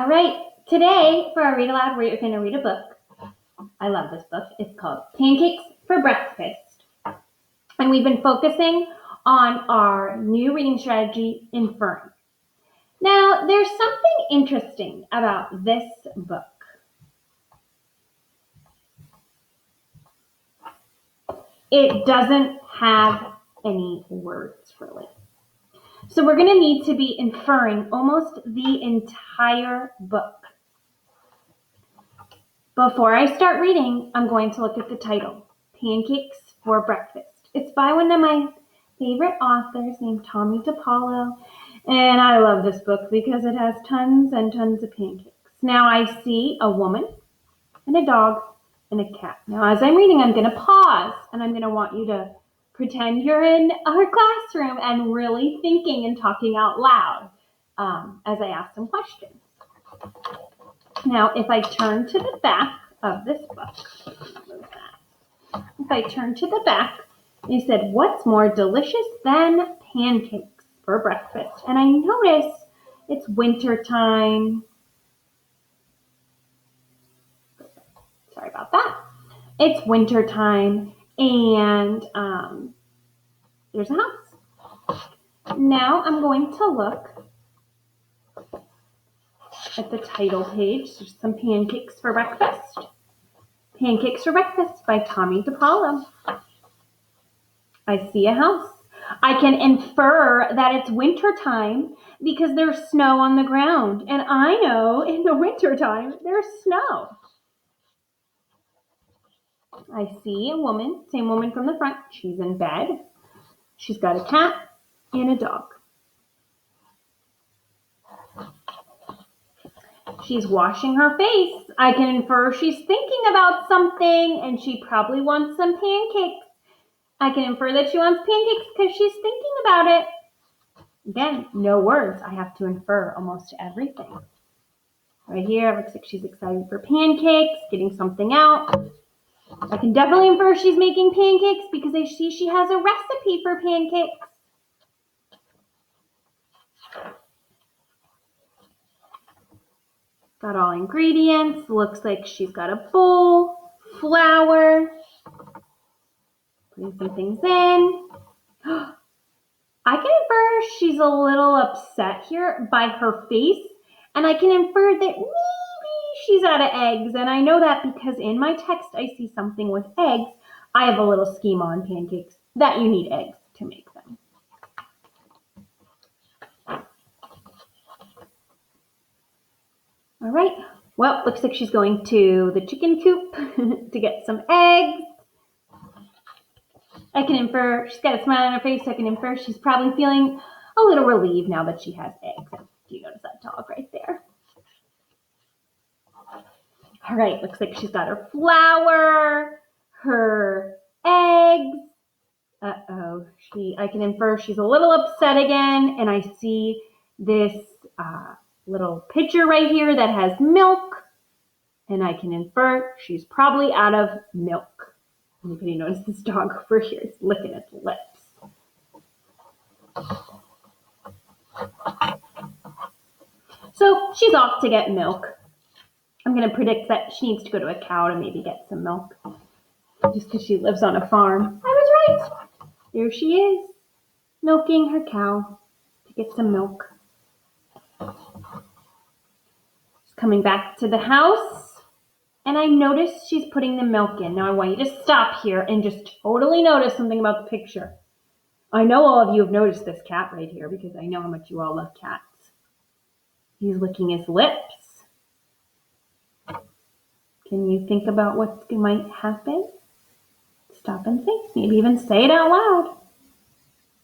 All right, today for our Read Aloud, we're going to read a book. I love this book. It's called Pancakes for Breakfast. And we've been focusing on our new reading strategy, inferring. Now, there's something interesting about this book. It doesn't have any words, really. So we're going to need to be inferring almost the entire book. Before I start reading, I'm going to look at the title, Pancakes for Breakfast. It's by one of my favorite authors named Tommy DePaulo, and I love this book because it has tons and tons of pancakes. Now I see a woman and a dog and a cat. Now as I'm reading, I'm going to pause, and I'm going to want you to pretend you're in our classroom and really thinking and talking out loud as I ask some questions. Now, if I turn to the back of this book, if I turn to the back, it said, what's more delicious than pancakes for breakfast? And I notice it's winter time. Sorry about that. It's winter time, and there's a house. Now I'm going to look at the title page. There's some pancakes for breakfast. Pancakes for Breakfast by Tommy DePaulo. I see a house. I can infer that it's winter time because there's snow on the ground. And I know in the winter time there's snow. I see a woman, same woman from the front. She's in bed. She's got a cat and a dog. She's washing her face. I can infer she's thinking about something and she probably wants some pancakes. I can infer that she wants pancakes because she's thinking about it. Again, no words. I have to infer almost everything. Right here, it looks like she's excited for pancakes, getting something out. I can definitely infer she's making pancakes because I see she has a recipe for pancakes. Got all ingredients. Looks like she's got a bowl, flour, putting some things in. I can infer she's a little upset here by her face, and I can infer that maybe she's out of eggs, and I know that because in my text I see something with eggs. I have a little schema on pancakes that you need eggs to make them. All right, well, looks like she's going to the chicken coop to get some eggs. I can infer she's got a smile on her face. I can infer she's probably feeling a little relieved now that she has eggs. Do you notice that dog right there? All right, looks like she's got her flour, her eggs. Uh-oh, I can infer she's a little upset again, and I see this little pitcher right here that has milk, and I can infer she's probably out of milk. Anybody notice this dog over here is licking its lips? So she's off to get milk. I'm going to predict that she needs to go to a cow to maybe get some milk, just because she lives on a farm. I was right. There she is, milking her cow to get some milk. She's coming back to the house, and I notice she's putting the milk in. Now I want you to stop here and just totally notice something about the picture. I know all of you have noticed this cat right here because I know how much you all love cats. He's licking his lips. Can you think about what might happen? Stop and think. Maybe even say it out loud.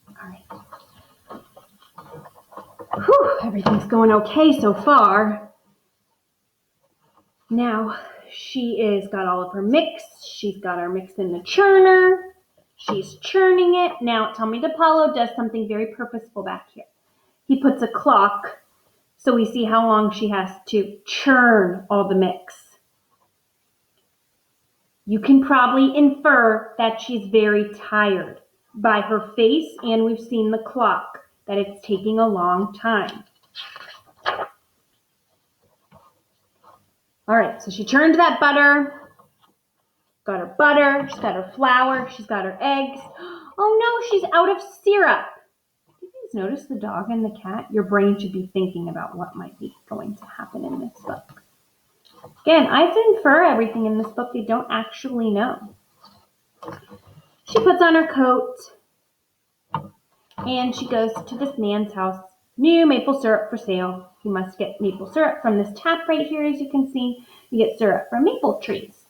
All right. Whew, everything's going okay so far. Now, she is got all of her mix. She's got her mix in the churner. She's churning it. Now, Tommy DePaulo does something very purposeful back here. He puts a clock so we see how long she has to churn all the mix. You can probably infer that she's very tired by her face, and we've seen the clock, that it's taking a long time. All right, so she churned that butter, got her butter, she's got her flour, she's got her eggs. Oh no, she's out of syrup. Did you guys notice the dog and the cat? Your brain should be thinking about what might be going to happen in this book. Again, I have to infer everything in this book they don't actually know. She puts on her coat and she goes to this man's house. New maple syrup for sale. You must get maple syrup from this tap right here, as you can see. You get syrup from maple trees.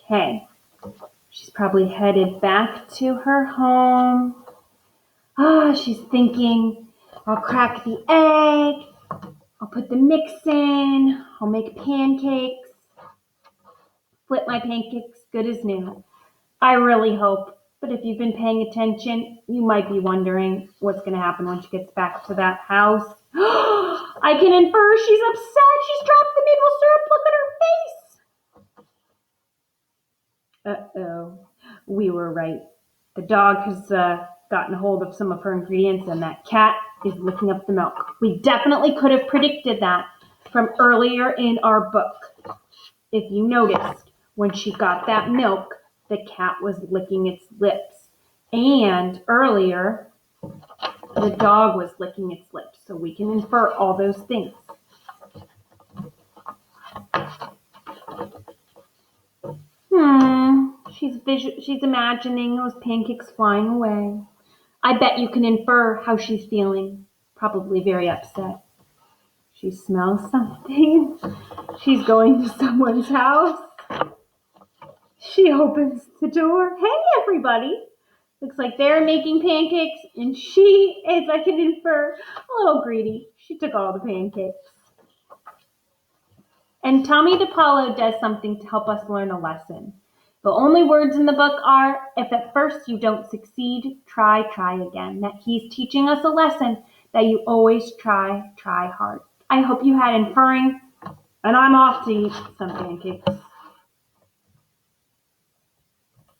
Okay, she's probably headed back to her home. She's thinking, I'll crack the egg, I'll put the mix in, I'll make pancakes, flip my pancakes good as new. I really hope, but if you've been paying attention, you might be wondering what's going to happen when she gets back to that house. I can infer she's upset. She's dropped the maple syrup. Look at her face. Uh-oh, we were right. The dog has gotten a hold of some of her ingredients, and that cat is licking up the milk. We definitely could have predicted that from earlier in our book. If you noticed, when she got that milk, the cat was licking its lips. And earlier, the dog was licking its lips. So we can infer all those things. She's imagining those pancakes flying away. I bet you can infer how she's feeling. Probably very upset. She smells something. She's going to someone's house. She opens the door. Hey, everybody. Looks like they're making pancakes, and she is, I can infer, a little greedy. She took all the pancakes. And Tommy DePaulo does something to help us learn a lesson. The only words in the book are, if at first you don't succeed, try again. That he's teaching us a lesson that you always try hard. I hope you had inferring, and I'm off to eat some pancakes.